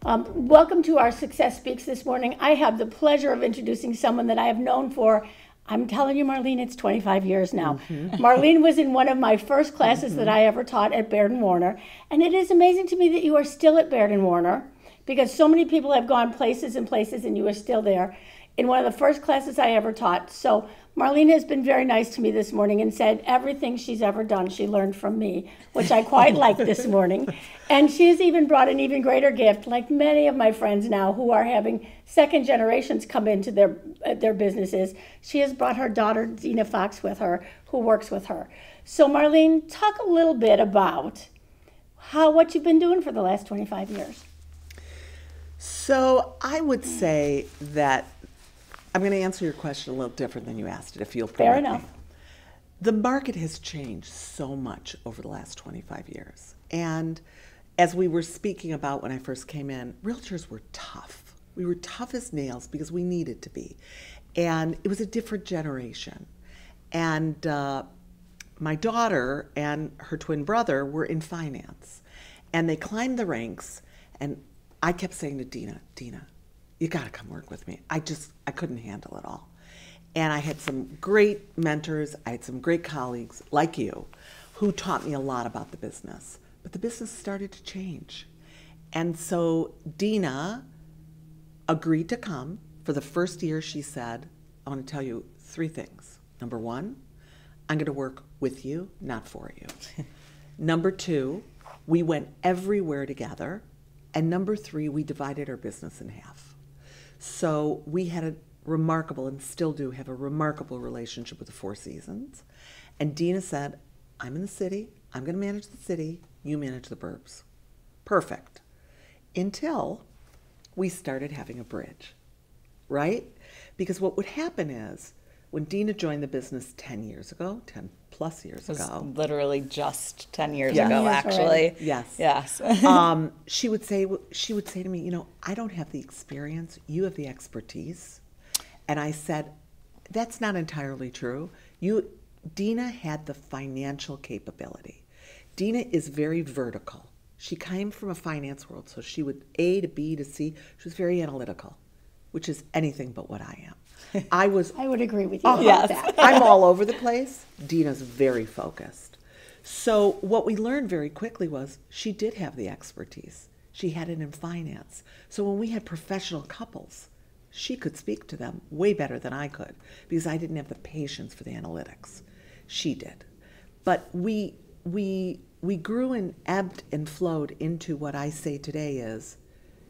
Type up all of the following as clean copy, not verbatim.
Welcome to our Success Speaks this morning. I have the pleasure of introducing someone that I have known for, I'm telling you, Marlene, it's 25 years now. Marlene was in one of my first classes that I ever taught at Baird & Warner. And it is amazing to me that you are still at Baird & Warner, because so many people have gone places and places and you are still there in one of the first classes I ever taught. So Marlene has been very nice to me this morning and said everything she's ever done she learned from me, which I quite like this morning. And she has even brought an even greater gift, like many of my friends now who are having second generations come into their businesses. She has brought her daughter, Dena Fox, with her, who works with her. So Marlene, talk a little bit about what you've been doing for the last 25 years. So I would say that I'm going to answer your question a little different than you asked it, if you'll permit me. Fair enough. The market has changed so much over the last 25 years. And as we were speaking about when I first came in, realtors were tough. We were tough as nails because we needed to be. And it was a different generation. And my daughter and her twin brother were in finance. And they climbed the ranks. And I kept saying to Dena, you got to come work with me. I couldn't handle it all. And I had some great mentors. I had some great colleagues like you who taught me a lot about the business. But the business started to change. And so Dena agreed to come. For the first year, she said, I want to tell you 3 things. Number 1, I'm going to work with you, not for you. Number 2, we went everywhere together. And number 3, we divided our business in half. So we had a remarkable, and still do have a remarkable relationship with the Four Seasons. And Dena said, I'm in the city, I'm going to manage the city, you manage the burbs. Perfect. Until we started having a bridge, right? Because what would happen is, when Dena joined the business 10 years ago, 10 plus years ago. Literally just 10 years Yes. ago, Yes, actually. right. Yes. She would say to me, I don't have the experience, you have the expertise. And I said, that's not entirely true. Dena had the financial capability. Dena is very vertical. She came from a finance world, so she would A to B to C. She was very analytical, which is anything but what I am. I would agree with you about yes. that. I'm all over the place. Dena's very focused. So what we learned very quickly was she did have the expertise. She had it in finance. So when we had professional couples, she could speak to them way better than I could because I didn't have the patience for the analytics. She did. But we grew and ebbed and flowed into what I say today is,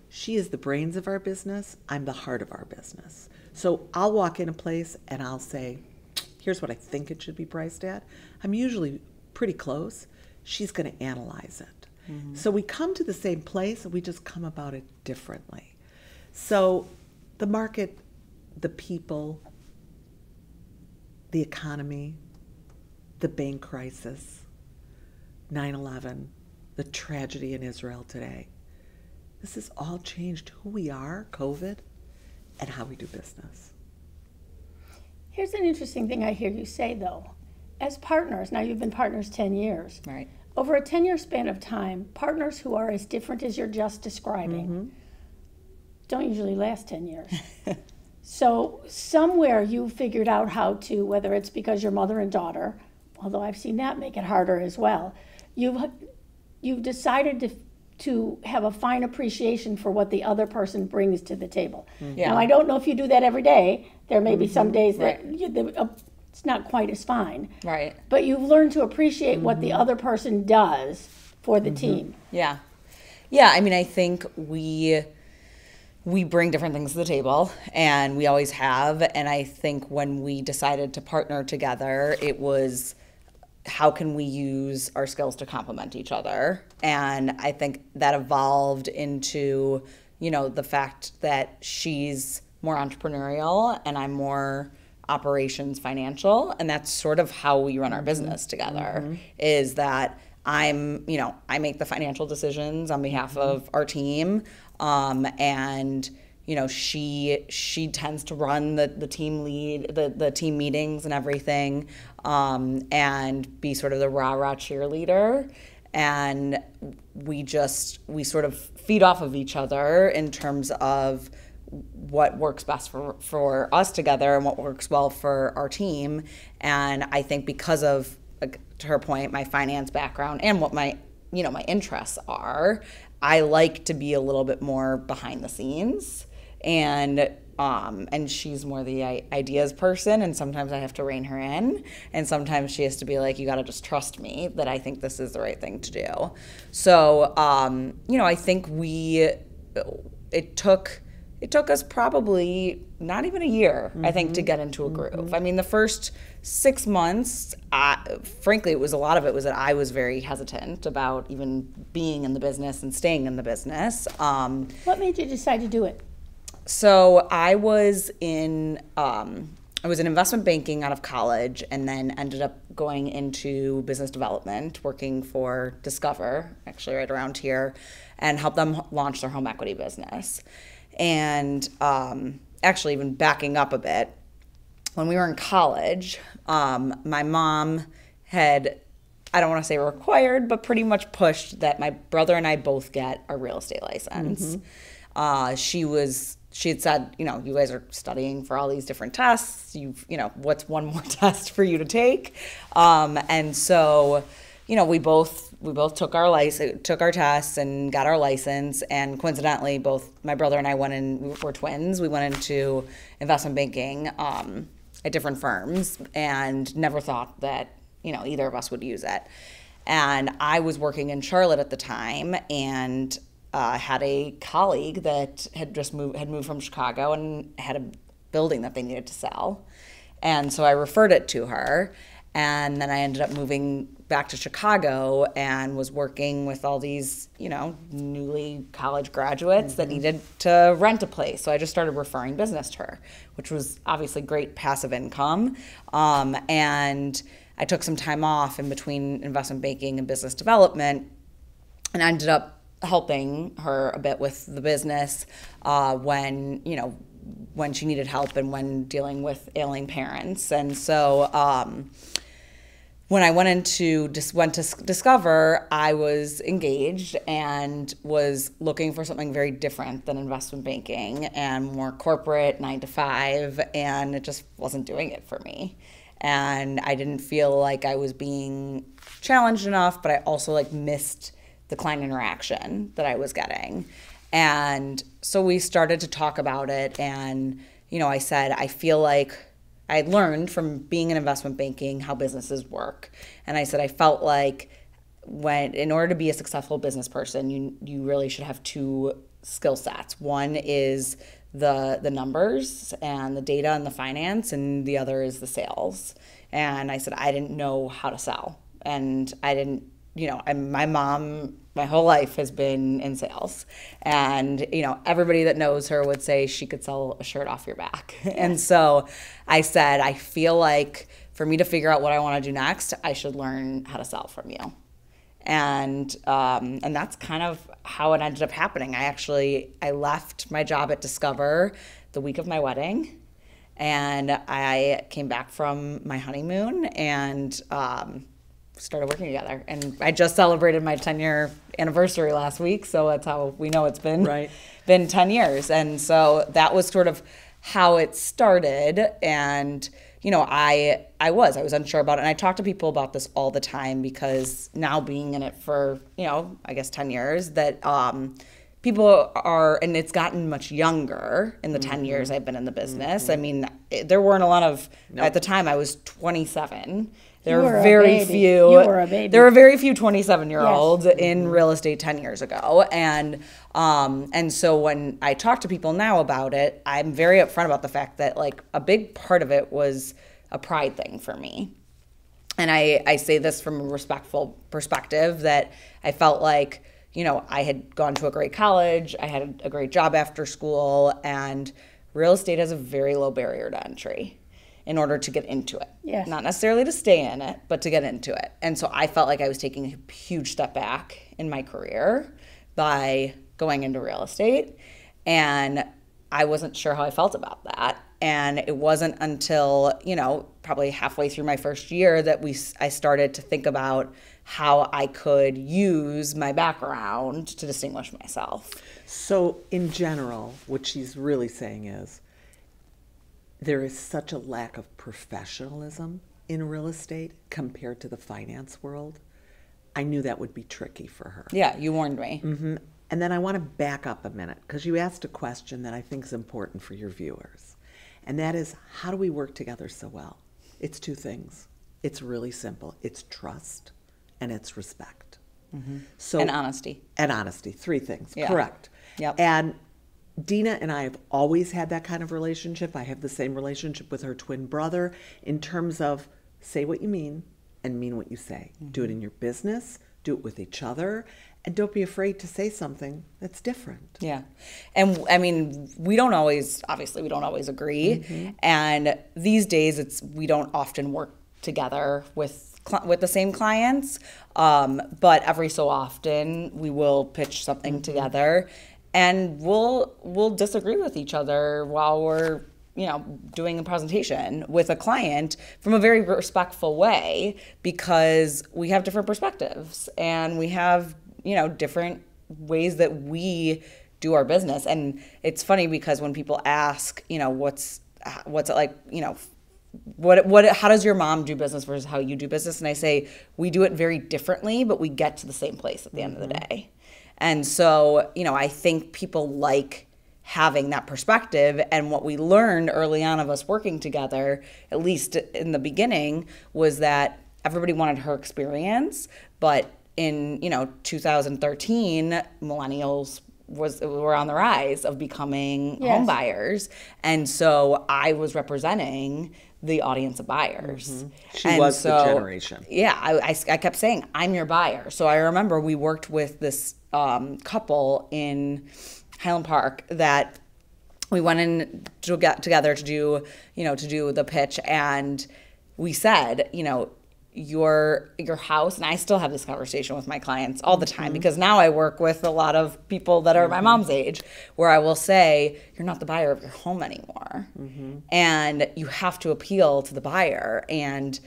she is the brains of our business, I'm the heart of our business. So I'll walk in a place and I'll say, here's what I think it should be priced at. I'm usually pretty close. She's going to analyze it. Mm-hmm. So we come to the same place, and we just come about it differently. So the market, the people, the economy, the bank crisis, 9/11, the tragedy in Israel today, this has all changed who we are, COVID, and how we do business. Here's an interesting thing I hear you say, though. As partners, now you've been partners 10 years. Right. Over a 10-year span of time, partners who are as different as you're just describing don't usually last 10 years. So somewhere you figured out how to, whether it's because you're mother and daughter, although I've seen that make it harder as well, you've decided to have a fine appreciation for what the other person brings to the table. Yeah. Now, I don't know if you do that every day. There may be some days that it's not quite as fine. Right. But you've learned to appreciate what the other person does for the team. Yeah. Yeah, I mean, I think we bring different things to the table, and we always have. And I think when we decided to partner together, it was, how can we use our skills to complement each other? And I think that evolved into, the fact that she's more entrepreneurial and I'm more operations financial. And that's sort of how we run our business together, is that I make the financial decisions on behalf of our team. And she tends to run the team lead, the team meetings and everything, and be sort of the rah-rah cheerleader. And we sort of feed off of each other in terms of what works best for us together and what works well for our team. And I think because of, to her point, my finance background and what my interests are, I like to be a little bit more behind the scenes. And she's more the ideas person, and sometimes I have to rein her in, and sometimes she has to be like, you got to just trust me that I think this is the right thing to do. So, I think it took us probably not even a year, I think, to get into a groove. I mean, the first 6 months, frankly, a lot of it was that I was very hesitant about even being in the business and staying in the business. What made you decide to do it? So I was in investment banking out of college, and then ended up going into business development, working for Discover, actually right around here, and helped them launch their home equity business. And actually, even backing up a bit, when we were in college, my mom had, I don't want to say required, but pretty much pushed that my brother and I both get a real estate license. She had said, you guys are studying for all these different tests. What's one more test for you to take? And so, we both took our tests and got our license. And coincidentally, both my brother and I we're twins. We went into investment banking at different firms, and never thought that either of us would use it. And I was working in Charlotte at the time, and had a colleague that had moved from Chicago and had a building that they needed to sell. And so I referred it to her, and then I ended up moving back to Chicago and was working with all these, newly college graduates that needed to rent a place. So I just started referring business to her, which was obviously great passive income. And I took some time off in between investment banking and business development, and I ended up helping her a bit with the business when she needed help and when dealing with ailing parents. And so when I went to Discover, I was engaged and was looking for something very different than investment banking and more corporate, 9 to 5, and it just wasn't doing it for me. And I didn't feel like I was being challenged enough, but I also missed the client interaction that I was getting. And so we started to talk about it, and I said, I feel like I had learned from being in investment banking how businesses work. And I said, I felt like in order to be a successful business person, you really should have 2 skill sets. One is the numbers and the data and the finance, and the other is the sales. And I said, I didn't know how to sell, and I didn't, and my mom, my whole life has been in sales. And, everybody that knows her would say she could sell a shirt off your back. Yeah. And so I said, I feel like for me to figure out what I want to do next, I should learn how to sell from you. And that's kind of how it ended up happening. I left my job at Discover the week of my wedding, and I came back from my honeymoon and started working together. And I just celebrated my 10-year anniversary last week, so that's how we know it's been 10 years. And so that was sort of how it started. And I was unsure about it. And I talk to people about this all the time, because now being in it for, I guess 10 years, that people are, and it's gotten much younger in the 10 years I've been in the business. I mean, there weren't a lot of, at the time I was 27. There were very few. You were a baby. There were very few 27-year-olds in real estate 10 years ago, and so when I talk to people now about it, I'm very upfront about the fact that a big part of it was a pride thing for me, and I say this from a respectful perspective, that I felt like I had gone to a great college, I had a great job after school, and real estate has a very low barrier to entry in order to get into it. Yes. Not necessarily to stay in it, but to get into it. And so I felt like I was taking a huge step back in my career by going into real estate. And I wasn't sure how I felt about that. And it wasn't until, probably halfway through my first year that I started to think about how I could use my background to distinguish myself. So in general, what she's really saying is there is such a lack of professionalism in real estate compared to the finance world. I knew that would be tricky for her. Yeah, you warned me. Mm-hmm. And then I want to back up a minute because you asked a question that I think is important for your viewers. And that is, how do we work together so well? It's two things. It's really simple. It's trust and it's respect. Mm-hmm. So and honesty. And honesty. Three things. Yeah. Correct. Yep. And Dena and I have always had that kind of relationship. I have the same relationship with her twin brother in terms of say what you mean and mean what you say. Mm-hmm. Do it in your business. Do it with each other. And don't be afraid to say something that's different. Yeah. And I mean, we don't always agree. Mm-hmm. And these days we don't often work together with the same clients. But every so often we will pitch something mm-hmm. together and we'll disagree with each other while we're, doing a presentation with a client from a very respectful way because we have different perspectives and we have different ways that we do our business. And it's funny because when people ask, what's it like, how does your mom do business versus how you do business? And I say, we do it very differently, but we get to the same place at the end of the day. And so, I think people like having that perspective. And what we learned early on of us working together, at least in the beginning, was that everybody wanted her experience, but in 2013, millennials were on the rise of becoming home buyers, and so I was representing the audience of buyers. Mm-hmm. She was the generation. Yeah, I kept saying I'm your buyer. So I remember we worked with this couple in Highland Park that we went in to get together to do the pitch, and we said your house, and I still have this conversation with my clients all the time mm-hmm. because now I work with a lot of people that are mm-hmm. my mom's age, where I will say, you're not the buyer of your home anymore. Mm-hmm. And you have to appeal to the buyer, and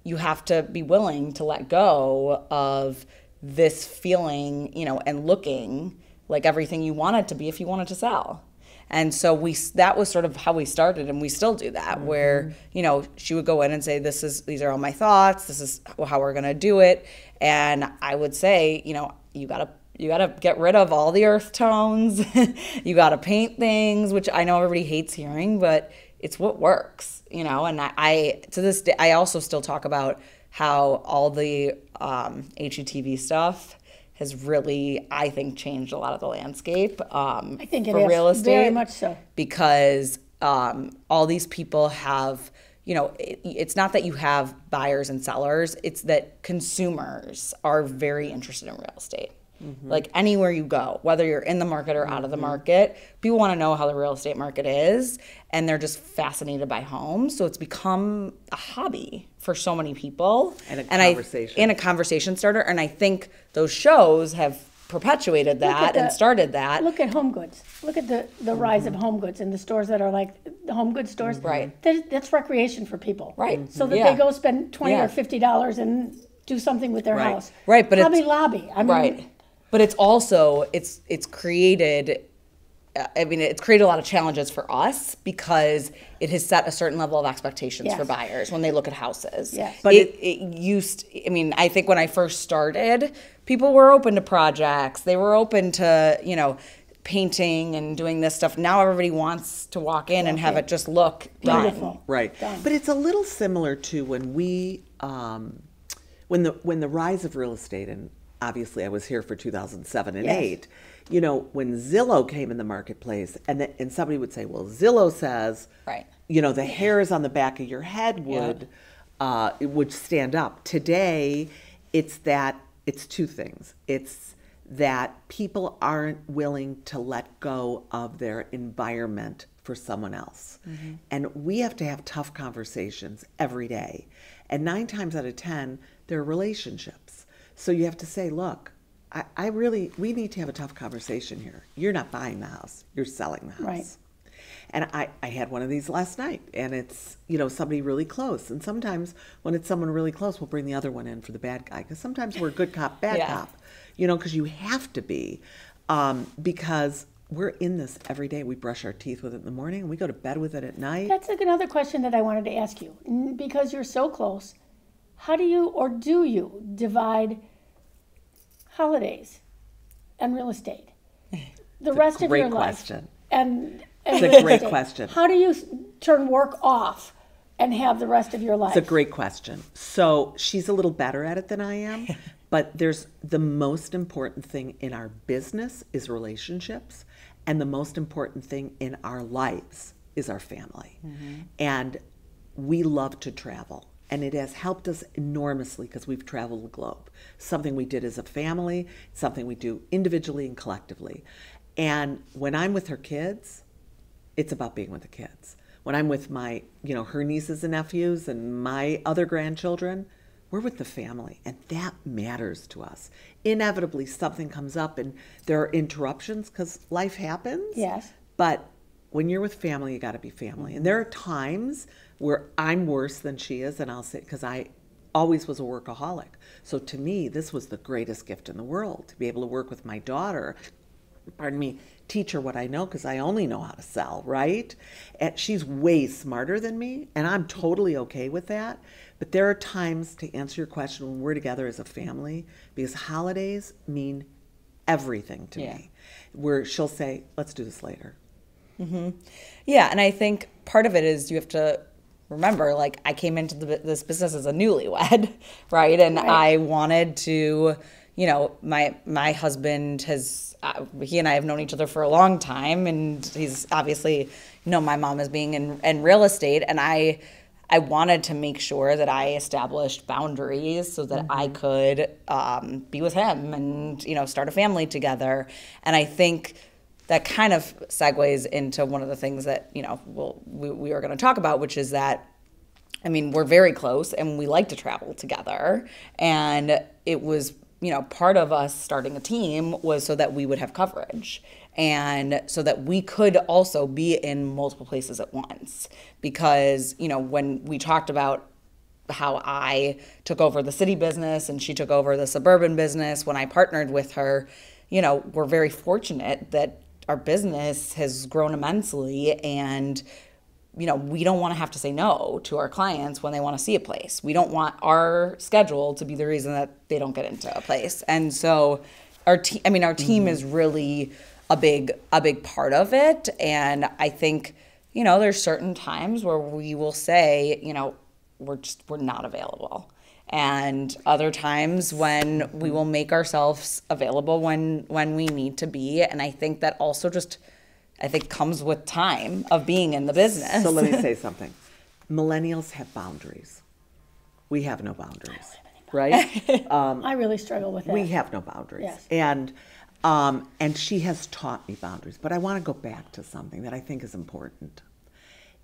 you have to be willing to let go of this feeling, and looking like everything you want it to be if you wanted to sell. And so that was sort of how we started, and we still do that, mm-hmm. where, she would go in and say, these are all my thoughts, this is how we're gonna do it. And I would say, you gotta get rid of all the earth tones, you gotta paint things, which I know everybody hates hearing, but it's what works, and I to this day, I also still talk about how all the HGTV stuff has really, I think, changed a lot of the landscape I think it for is, real estate. very much so. Because all these people have, it's not that you have buyers and sellers, it's that consumers are very interested in real estate. Mm-hmm. Like anywhere you go, whether you're in the market or mm-hmm. out of the market, people want to know how the real estate market is, and they're just fascinated by homes. So it's become a hobby for so many people. And a conversation starter. And I think those shows have perpetuated that and started that. Look at Home Goods. Look at the mm-hmm. rise of Home Goods and the stores that are like the Home Goods stores. Right. That's recreation for people. Right. So that they go spend $20 or $50 and do something with their house. Right. But Hobby Lobby. I mean, right. But it's also, it's created, it's created a lot of challenges for us because it has set a certain level of expectations for buyers when they look at houses. Yes. But I think when I first started, people were open to projects. They were open to, painting and doing this stuff. Now everybody wants to walk in and have it just look beautiful. Done. Right. Done. But it's a little similar to when we, when the rise of real estate, and obviously I was here for 2007 and 8, when Zillow came in the marketplace, and somebody would say, well, Zillow says, right. The hairs on the back of your head would stand up. Today, it's two things. It's that people aren't willing to let go of their environment for someone else. Mm-hmm. And we have to have tough conversations every day. And 9 times out of 10, they're relationships. So you have to say, look, we need to have a tough conversation here. You're not buying the house, you're selling the house. Right. And I had one of these last night, and it's, somebody really close. And sometimes when it's someone really close, we'll bring the other one in for the bad guy, because sometimes we're good cop, bad cop, because you have to be, because we're in this every day. We brush our teeth with it in the morning, and we go to bed with it at night. That's another question that I wanted to ask you. Because you're so close, how do you divide holidays and real estate? The rest of your life. It's a great question. How do you turn work off and have the rest of your life? It's a great question. So she's a little better at it than I am, but there's the most important thing in our business is relationships, and the most important thing in our lives is our family. And we love to travel, and it has helped us enormously because we've traveled the globe. Something we did as a family, something we do individually and collectively. And when I'm with her kids, it's about being with the kids. When I'm with my, her nieces and nephews and my other grandchildren, we're with the family, and that matters to us. Inevitably, something comes up and there are interruptions because life happens. Yes. But when you're with family, you got to be family. And there are times where I'm worse than she is, and I'll say, because I always was a workaholic. So to me, this was the greatest gift in the world, to be able to work with my daughter, teach her what I know, because I only know how to sell, right? And she's way smarter than me, and I'm totally okay with that. But there are times, to answer your question, when we're together as a family, because holidays mean everything to me, where she'll say, let's do this later. Yeah, and I think part of it is you have to remember, like, I came into this business as a newlywed, right? And I wanted to, my husband he and I have known each other for a long time, and he's obviously, my mom as being in real estate, and I wanted to make sure that I established boundaries so that I could be with him and, start a family together. And I think that kind of segues into one of the things that, we are going to talk about, which is that, we're very close and we like to travel together. And it was, part of us starting a team was so that we would have coverage and so that we could also be in multiple places at once. Because, when we talked about how I took over the city business and she took over the suburban business, when I partnered with her, we're very fortunate that our business has grown immensely, and we don't want to have to say no to our clients when they want to see a place. We don't want our schedule to be the reason that they don't get into a place. And so our team is really a big part of it. And I think, there's certain times where we will say, we're not available. And other times when we will make ourselves available when we need to be. And I think that also comes with time of being in the business. So let me say something. Millennials have boundaries. We have no boundaries, right? I really struggle with that. We have no boundaries. Yes. And she has taught me boundaries. But I want to go back to something that I think is important.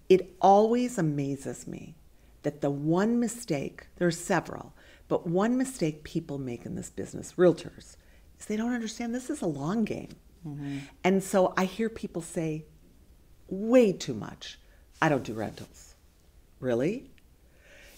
It always amazes me that the one mistake, there are several, but one mistake people make in this business, realtors, is they don't understand this is a long game. And so I hear people say way too much, I don't do rentals. Really?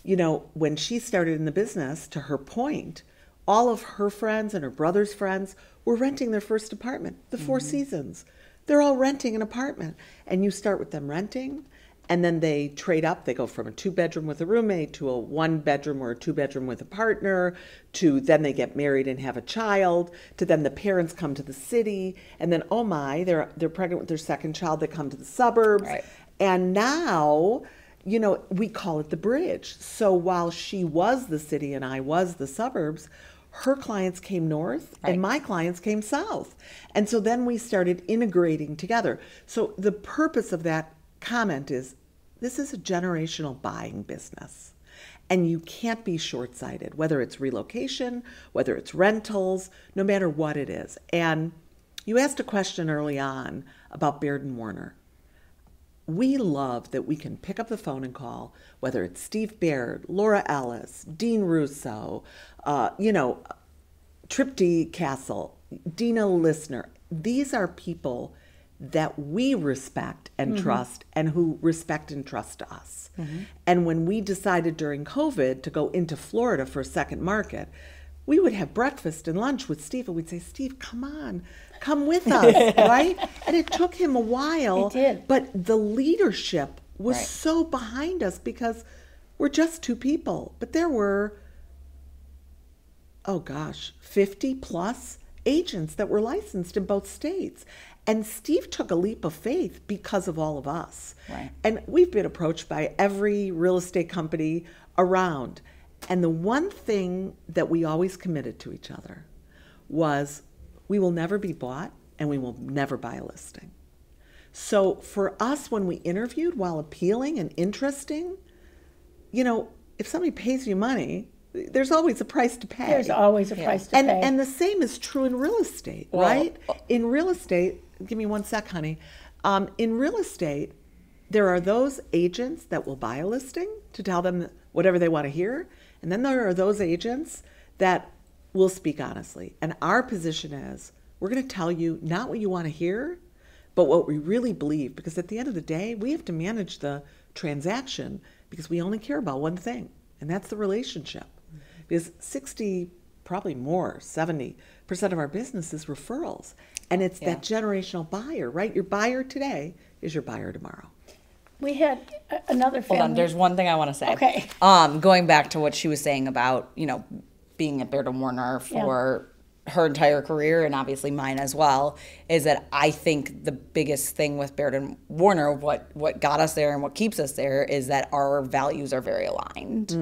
When she started in the business, to her point, all of her friends and her brother's friends were renting their first apartment, the Four Seasons. They're all renting an apartment. And you start with them renting, and then they trade up. They go from a 2-bedroom with a roommate to a 1-bedroom or a 2-bedroom with a partner, to then they get married and have a child, to then the parents come to the city, and then, oh my, they're pregnant with their second child, they come to the suburbs. Right. And now, we call it the bridge. So while she was the city and I was the suburbs, her clients came north and my clients came south. And so then we started integrating together. So the purpose of that comment is, this is a generational buying business, and you can't be short-sighted, whether it's relocation, whether it's rentals, no matter what it is. And you asked a question early on about Baird and Warner. We love that we can pick up the phone and call, whether it's Steve Baird, Laura Ellis, Dean Russo, Tripty Castle, Dena Listener. These are people that we respect and trust and who respect and trust us. And when we decided during COVID to go into Florida for a second market, we would have breakfast and lunch with Steve, and we'd say, Steve, come on, come with us, right? And it took him a while. It did. But the leadership was Right. so behind us because we're just two people. But there were, 50 plus agents that were licensed in both states. And Steve took a leap of faith because of all of us. Right. And we've been approached by every real estate company around. And the one thing that we always committed to each other was we will never be bought and we will never buy a listing. So for us, when we interviewed, while appealing and interesting, if somebody pays you money, there's always a price to pay. There's always a price to pay. And the same is true in real estate, right? In real estate, give me one sec, honey. In real estate, there are those agents that will buy a listing to tell them whatever they want to hear. And then there are those agents that will speak honestly. And our position is, we're going to tell you not what you want to hear, but what we really believe. Because at the end of the day, we have to manage the transaction because we only care about one thing, and that's the relationship. Because 60, probably more, 70% of our business is referrals. And it's that generational buyer, right? Your buyer today is your buyer tomorrow. We had another family. Hold on, there's one thing I want to say. Okay. Going back to what she was saying about, being at Baird & Warner for her entire career, and obviously mine as well, is that I think the biggest thing with Baird & Warner, what got us there and what keeps us there, is that our values are very aligned.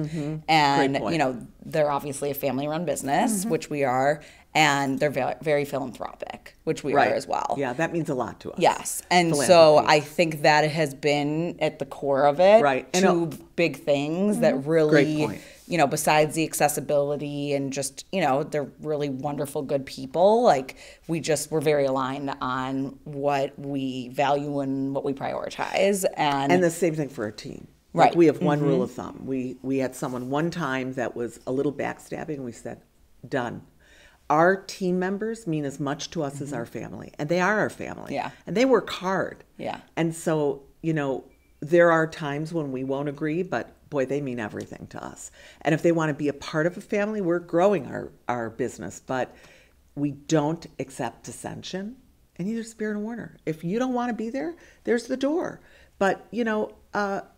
And, Great point. they're obviously a family-run business, which we are, and they're very philanthropic, which we are as well. Yeah, that means a lot to us. Yes. And so I think that has been at the core of it. Right. Two big things that Great really, point. besides the accessibility and just, they're really wonderful, good people. Like, we're very aligned on what we value and what we prioritize. And the same thing for our team. Right. Like we have one rule of thumb. We had someone one time that was a little backstabbing, and we said, done. Our team members mean as much to us as our family, and they are our family. Yeah. And they work hard. Yeah. And so, there are times when we won't agree, but boy, they mean everything to us. And if they want to be a part of a family, we're growing our business, but we don't accept dissension, and neither does Baird & Warner. If you don't want to be there, there's the door. But,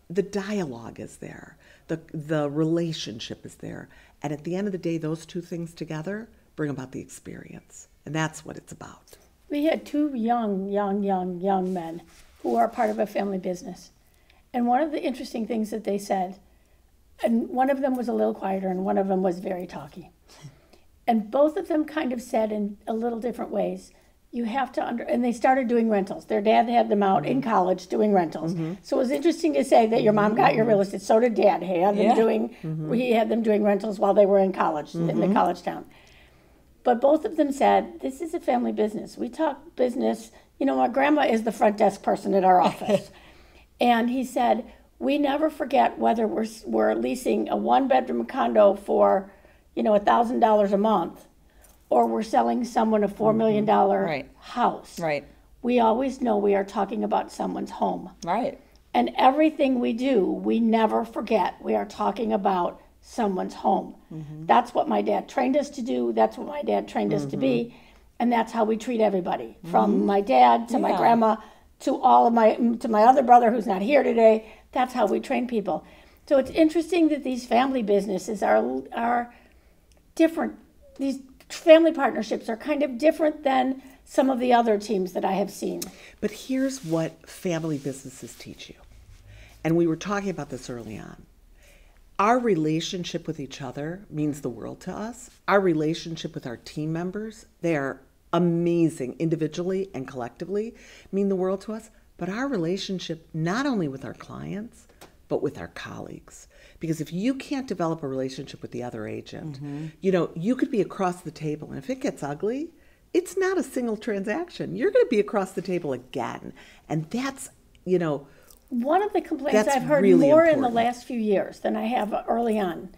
the dialogue is there. The relationship is there. And at the end of the day, those two things together bring about the experience. And that's what it's about. We had two young men who are part of a family business. And one of the interesting things that they said, and one of them was a little quieter and one of them was very talky. And both of them kind of said in a little different ways, you have to and they started doing rentals. Their dad had them out in college doing rentals. So it was interesting to say that your mom got your real estate. So did Dad. He had them doing rentals while they were in college, in the college town. But both of them said, this is a family business. We talk business. My grandma is the front desk person at our office. And he said, we never forget whether we're leasing a one-bedroom condo for, $1,000 a month, or we're selling someone a $4 million house. Right. We always know we are talking about someone's home. Right. And everything we do, we never forget we are talking about someone's home. That's what my dad trained us to do. That's what my dad trained us to be. And that's how we treat everybody, from my dad to my grandma to my other brother who's not here today. That's how we train people. So it's interesting that these family businesses are different. These family partnerships are kind of different than some of the other teams that I have seen. But here's what family businesses teach you. And we were talking about this early on. Our relationship with each other means the world to us. Our relationship with our team members, they are amazing individually and collectively, mean the world to us. But our relationship, not only with our clients, but with our colleagues. Because if you can't develop a relationship with the other agent, you could be across the table, and if it gets ugly, it's not a single transaction. You're going to be across the table again. And that's, one of the complaints that's I've heard really more in important. the last few years than I have early on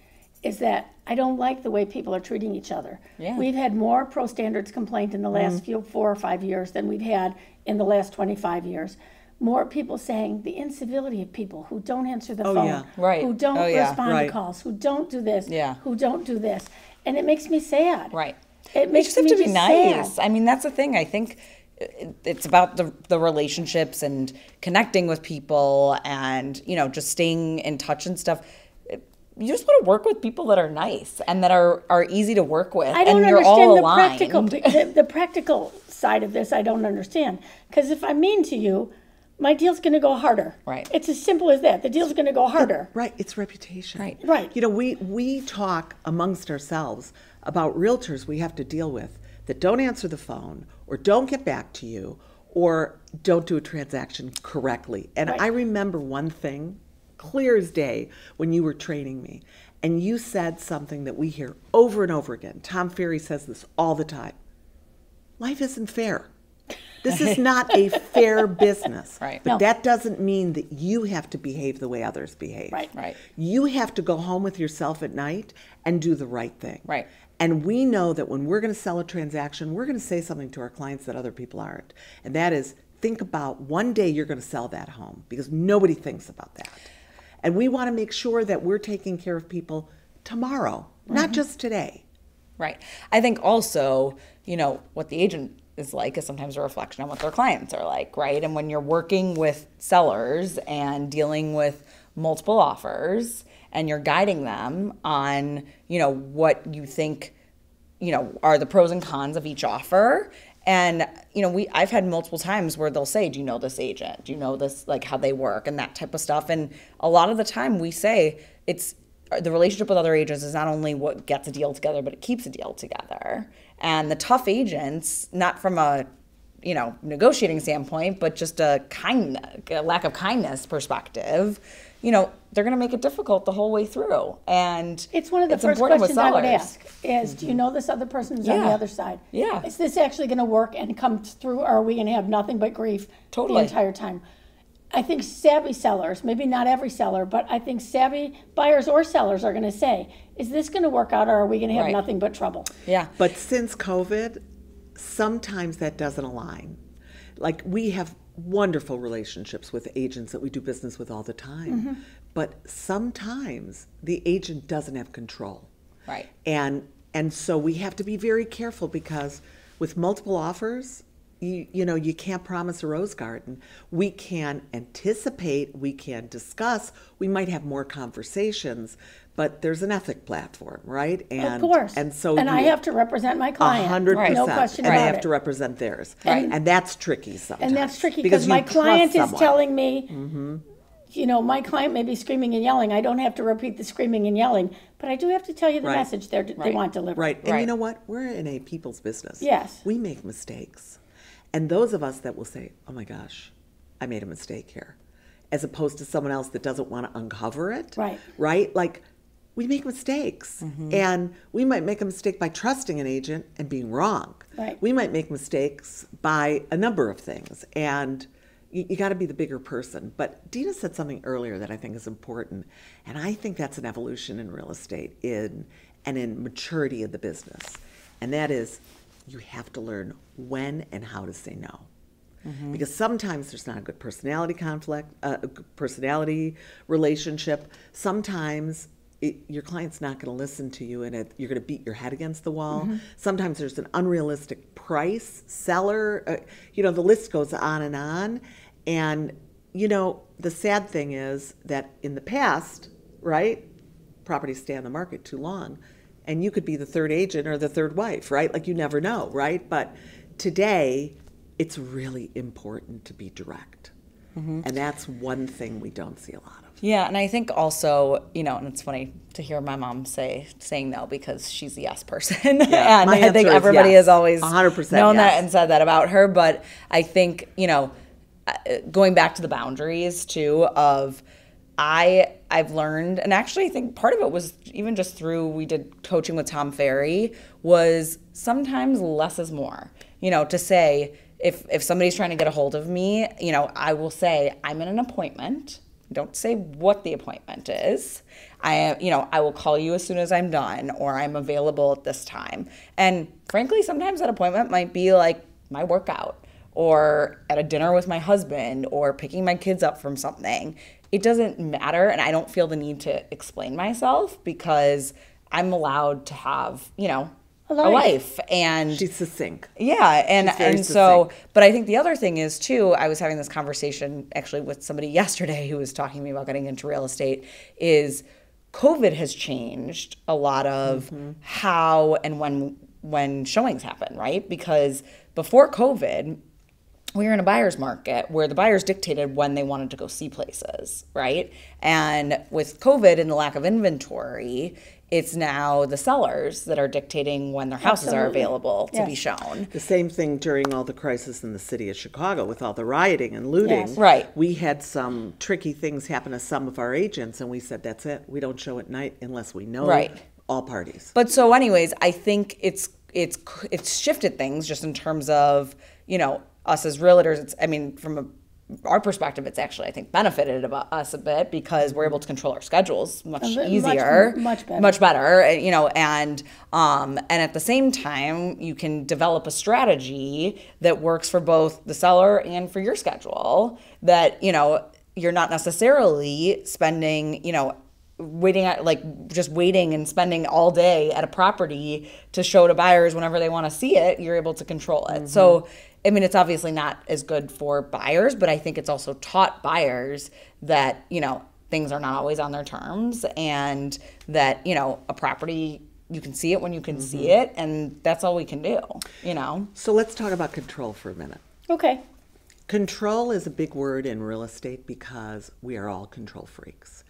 is that I don't like the way people are treating each other. Yeah. We've had more pro standards complaint in the last 4 or 5 years than we've had in the last 25 years. More people saying the incivility of people who don't answer the phone, yeah. Right. who don't respond Right. to calls, who don't do this, Yeah. who don't do this. And it makes me sad. Right. It You makes just have me to be just nice. sad. I mean, that's the thing. I think it's about the relationships and connecting with people and, just staying in touch and stuff. You just want to work with people that are nice and that are easy to work with. I don't and you're understand all the aligned. practical the practical side of this. I don't understand, because if I'm mean to you, my deal's going to go harder. Right. It's as simple as that. The deal's going to go harder. Right, it's reputation. Right. Right. We talk amongst ourselves about realtors we have to deal with that don't answer the phone or don't get back to you or don't do a transaction correctly. And Right. I remember one thing clear as day when you were training me, and you said something that we hear over and over again. Tom Ferry says this all the time. Life isn't fair. This is not a fair business. Right. But No. that doesn't mean that you have to behave the way others behave. Right. Right. You have to go home with yourself at night and do the right thing. Right. And we know that when we're going to sell a transaction, we're going to say something to our clients that other people aren't. And that is, think about one day you're going to sell that home, because nobody thinks about that. And we want to make sure that we're taking care of people tomorrow, not just today. Right. I think also, what the agent is like is sometimes a reflection on what their clients are like, right? And when you're working with sellers and dealing with multiple offers and you're guiding them on, what you think, are the pros and cons of each offer. And, I've had multiple times where they'll say, do you know this agent? Do you know this, like how they work and that type of stuff? And a lot of the time we say it's the relationship with other agents is not only what gets a deal together, but it keeps a deal together. And the tough agents, not from a, negotiating standpoint, but just a lack of kindness perspective, they're going to make it difficult the whole way through. And It's one of the first important with questions I would sellers. ask is, do you know this other person who's on the Yeah. other side? Yeah. Is this actually going to work and come through, or are we going to have nothing but grief Totally. the entire time? I think savvy sellers, maybe not every seller, but I think savvy buyers or sellers are going to say, is this going to work out, or are we going to have Right. nothing but trouble? Yeah. But since COVID, sometimes that doesn't align. Like, we have wonderful relationships with agents that we do business with all the time. But sometimes the agent doesn't have control. Right. And so we have to be very careful, because with multiple offers, you can't promise a rose garden. We can anticipate, we can discuss, we might have more conversations, but there's an ethic platform, right? Of course. And so I have to represent my client. 100%. No question and about they have it. to represent theirs. Right. And that's tricky sometimes. And that's tricky because you my trust client is someone. telling me, my client may be screaming and yelling. I don't have to repeat the screaming and yelling, but I do have to tell you the Right. message they want delivered. Right. And Right. you know what? We're in a people's business. Yes. We make mistakes. And those of us that will say, oh my gosh, I made a mistake here, as opposed to someone else that doesn't want to uncover it. Right. Right? Like, we make mistakes. And we might make a mistake by trusting an agent and being wrong. Right. We might make mistakes by a number of things. And you got to be the bigger person. But Dena said something earlier that I think is important. And I think that's an evolution in real estate and in maturity of the business. And that is, you have to learn when and how to say no. Because sometimes there's not a good personality conflict, personality relationship. Sometimes your client's not going to listen to you, and you're going to beat your head against the wall. Sometimes there's an unrealistic price, seller, the list goes on. And, the sad thing is that in the past, right, properties stay on the market too long, and you could be the third agent or the third wife, right? Like, you never know, right? But today, it's really important to be direct. And that's one thing we don't see a lot of. Yeah, and I think also, and it's funny to hear my mom saying no, because she's the yes person. Yeah, and my I think answer is everybody yes. has always 100% known that yes. and said that about her. But I think, going back to the boundaries too of I've learned, and actually I think part of it was even just through, we did coaching with Tom Ferry, was sometimes less is more. To say, if somebody's trying to get a hold of me, I will say, I'm in an appointment. Don't say what the appointment is. I will call you as soon as I'm done, or I'm available at this time. And frankly, sometimes that appointment might be like my workout, or at a dinner with my husband, or picking my kids up from something. It doesn't matter, and I don't feel the need to explain myself because I'm allowed to have, a life. And she's succinct. Yeah, and succinct. So, but I think the other thing is too, I was having this conversation actually with somebody yesterday who was talking to me about getting into real estate, is COVID has changed a lot of how and when showings happen, right? Because before COVID, we were in a buyer's market where the buyers dictated when they wanted to go see places, right? And with COVID and the lack of inventory, it's now the sellers that are dictating when their houses are available to be shown. The same thing during all the crisis in the city of Chicago with all the rioting and looting. Yes. Right. We had some tricky things happen to some of our agents, and we said, that's it. We don't show at night unless we know all parties. But so anyways, I think it's shifted things just in terms of, us as realtors. From our perspective, it's actually, I think, benefited about us a bit because we're able to control our schedules much easier, much better, and at the same time, you can develop a strategy that works for both the seller and for your schedule that, you're not necessarily spending, waiting and spending all day at a property to show to buyers whenever they want to see it. You're able to control it. So, it's obviously not as good for buyers, but I think it's also taught buyers that, things are not always on their terms, and that, a property, you can see it when you can see it, and that's all we can do, So let's talk about control for a minute. Okay. Control is a big word in real estate because we are all control freaks.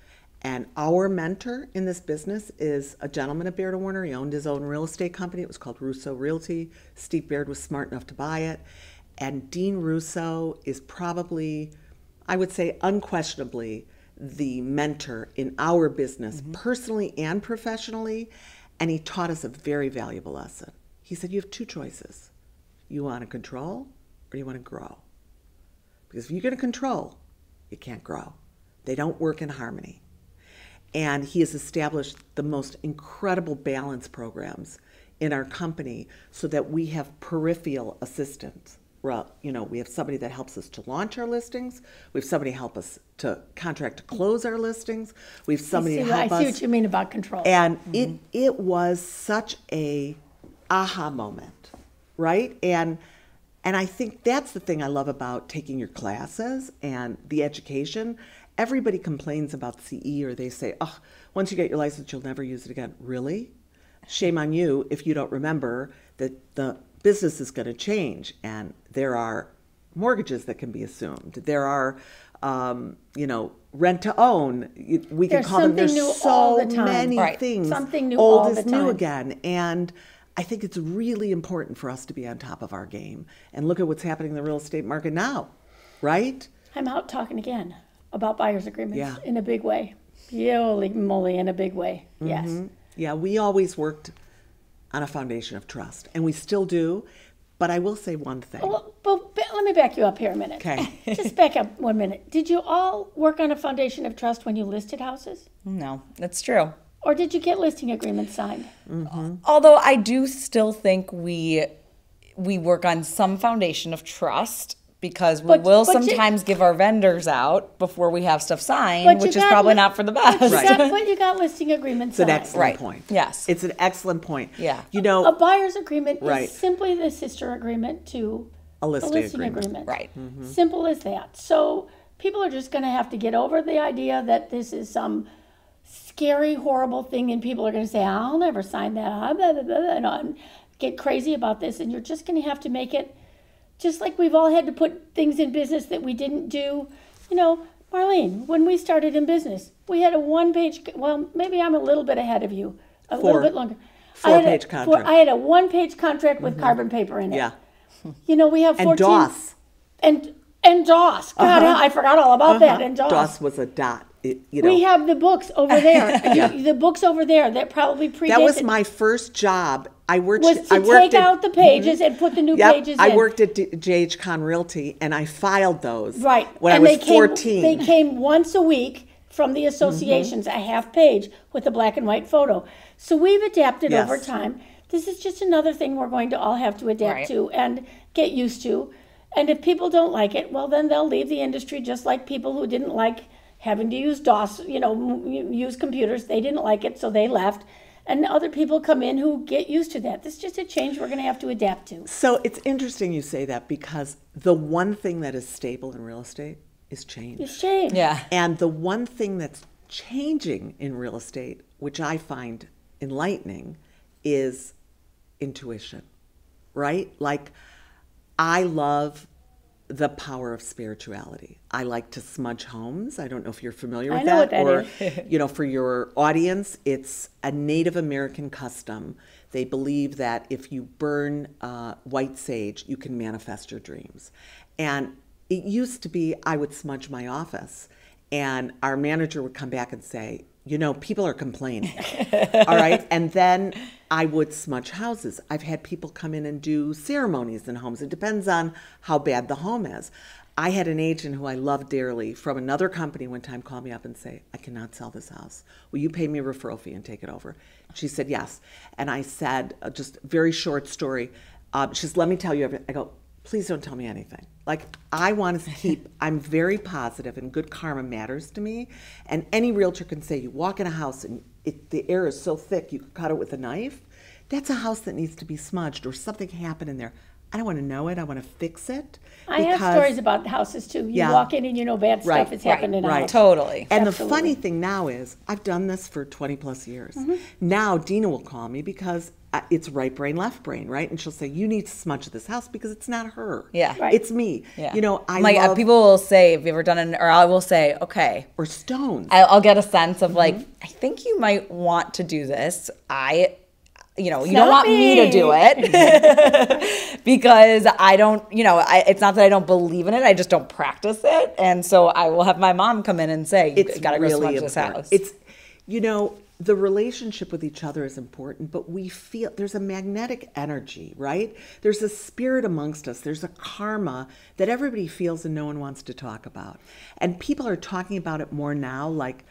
And our mentor in this business is a gentleman at Baird & Warner. He owned his own real estate company. It was called Russo Realty. Steve Baird was smart enough to buy it. And Dean Russo is probably, I would say unquestionably, the mentor in our business, personally and professionally. And he taught us a very valuable lesson. He said, you have two choices. You want to control or you want to grow. Because if you're going to control, you can't grow. They don't work in harmony. And he has established the most incredible balance programs in our company so that we have peripheral assistance. Well, we have somebody that helps us to launch our listings. We have somebody help us to contract to close our listings. We have somebody to help us. I see what you mean about control. And it was such a aha moment, right? And I think that's the thing I love about taking your classes and the education. Everybody complains about CE, or they say, oh, once you get your license, you'll never use it again. Really? Shame on you if you don't remember that the business is going to change, and there are mortgages that can be assumed. There are, rent to own. We can call them. There's so many things. Something new all all the time. Old is new again. And I think it's really important for us to be on top of our game and look at what's happening in the real estate market now, right? I'm out talking again about buyer's agreements in a big way. Holy moly, in a big way. Yes. Yeah, we always worked on a foundation of trust, and we still do. But I will say one thing. But let me back you up here a minute. Okay. Just back up 1 minute. Did you all work on a foundation of trust when you listed houses? No, that's true. Or did you get listing agreements signed? Although I do still think we work on some foundation of trust, because we will sometimes give our vendors out before we have stuff signed, which is probably not for the best. But you got listing agreements signed. It's an excellent point. Yes. It's an excellent point. Yeah. A buyer's agreement is simply the sister agreement to a listing agreement. Right. Simple as that. So people are just going to have to get over the idea that this is some scary, horrible thing, and people are going to say, I'll never sign that, blah, blah, blah, and get crazy about this, and you're just going to have to make it. Just like we've all had to put things in business that we didn't do. Marlene, when we started in business, we had a one-page, well, maybe I'm a little bit ahead of you, little bit longer. Four-page contract. I had a one-page contract with carbon paper in it. Yeah. We have 14. And DOS. And DOS. God, I forgot all about that. And DOS. DOS was a dot. We have the books over there. The books over there that probably predate. That was my first job. I worked take out the pages and put the new pages in. I worked at J.H. Con Realty, and I filed those right when I was 14. They came once a week from the associations, a half page with a black and white photo. So we've adapted over time. This is just another thing we're going to all have to adapt to and get used to. And if people don't like it, well, then they'll leave the industry, just like people who didn't like having to use DOS, use computers. They didn't like it, so they left. And other people come in who get used to that. This is just a change we're going to have to adapt to. So it's interesting you say that, because the one thing that is stable in real estate is change. It's change. Yeah. And the one thing that's changing in real estate, which I find enlightening, is intuition, right? Like, I love the power of spirituality. I like to smudge homes. I don't know if you're familiar with that. I know what that is. For your audience, it's a Native American custom. They believe that if you burn white sage, you can manifest your dreams. And it used to be I would smudge my office, and our manager would come back and say, people are complaining. All right. And then I would smudge houses. I've had people come in and do ceremonies in homes. It depends on how bad the home is. I had an agent who I love dearly from another company one time call me up and say, I cannot sell this house. Will you pay me a referral fee and take it over? She said, yes. And I said, just very short story. She said, let me tell you everything. I go, please don't tell me anything. Like, I want to keep, I'm very positive, and good karma matters to me. And any realtor can say, you walk in a house and the air is so thick you could cut it with a knife. That's a house that needs to be smudged, or something happened in there. I don't want to know it. I want to fix it. I have stories about houses too. You walk in and bad stuff has happened in a house. Totally. And the funny thing now is, I've done this for 20 plus years. Now Dena will call me because it's right brain, left brain, right? And she'll say, you need to smudge this house, because it's not her. Yeah. Right. It's me. Yeah. I love, people will say, have you ever done or I will say, okay. Or stones. I'll get a sense of I think you might want to do this. You don't want me to do it because I don't, it's not that I don't believe in it. I just don't practice it. And so I will have my mom come in and say, you got to go smudge this house. It's, the relationship with each other is important, but we feel there's a magnetic energy, right? There's a spirit amongst us. There's a karma that everybody feels and no one wants to talk about. And people are talking about it more now. Like,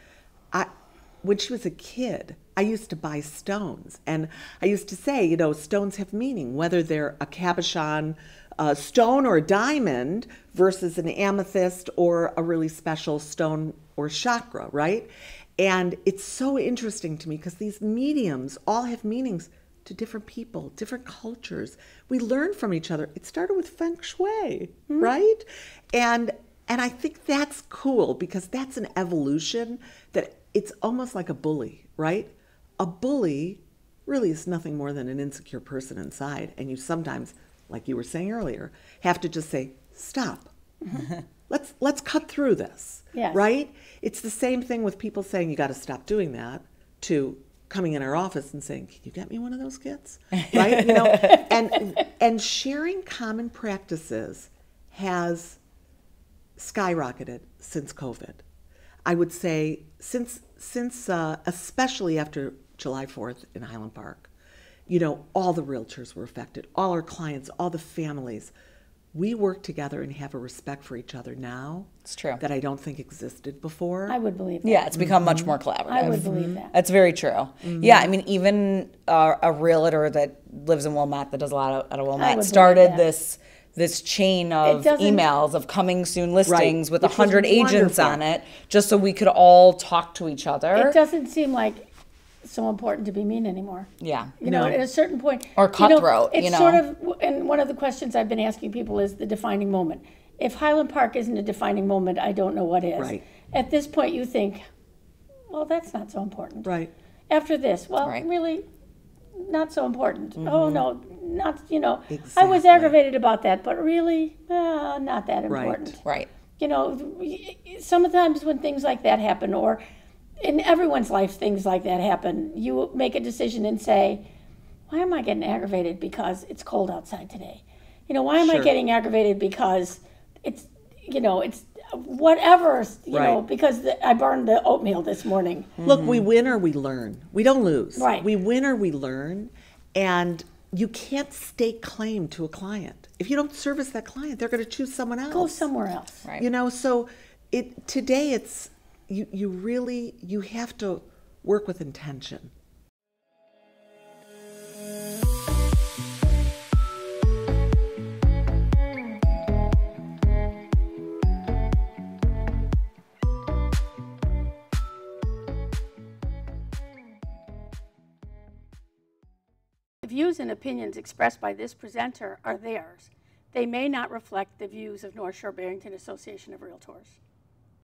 when she was a kid, I used to buy stones, and I used to say, stones have meaning, whether they're a cabochon stone or a diamond versus an amethyst or a really special stone or chakra, right? And it's so interesting to me because these mediums all have meanings to different people, different cultures. We learn from each other. It started with feng shui, right? And I think that's cool, because that's an evolution that it's almost like a bully, right? A bully really is nothing more than an insecure person inside. And you sometimes, like you were saying earlier, have to just say, stop. Let's cut through this, right? It's the same thing with people saying, you got to stop doing that, to coming in our office and saying, can you get me one of those kits, right? And sharing common practices has skyrocketed since COVID. I would say since especially after July 4th in Highland Park, all the realtors were affected, all our clients, all the families. We work together and have a respect for each other now. It's true. That I don't think existed before. I would believe that. Yeah, it's become much more collaborative. I would believe that. That's very true. Yeah, I mean, even a realtor that lives in Wilmette, that does a lot out of Wilmette, started this chain of emails of coming soon listings with 100 agents on it, just so we could all talk to each other. It doesn't seem like so important to be mean anymore. Yeah. At a certain point. Or cutthroat, It's sort of, and one of the questions I've been asking people is the defining moment. If Highland Park isn't a defining moment, I don't know what is. Right. At this point, you think, well, that's not so important. Right. After this, well, really not so important. Oh, no, not, Exactly. I was aggravated about that, but really, not that important. Right. Sometimes when things like that happen, or in everyone's life things like that happen, you make a decision and say, why am I getting aggravated because it's cold outside today? Why am I getting aggravated because it's whatever, you know, Right. because I burned the oatmeal this morning. Look, we win or we learn. We don't lose. Right. We win or we learn. And you can't stake claim to a client. If you don't service that client, they're going to choose someone else. Go somewhere else. Right. You know, so today it's, you really, you have to work with intention. The views and opinions expressed by this presenter are theirs. They may not reflect the views of North Shore-Barrington Association of Realtors.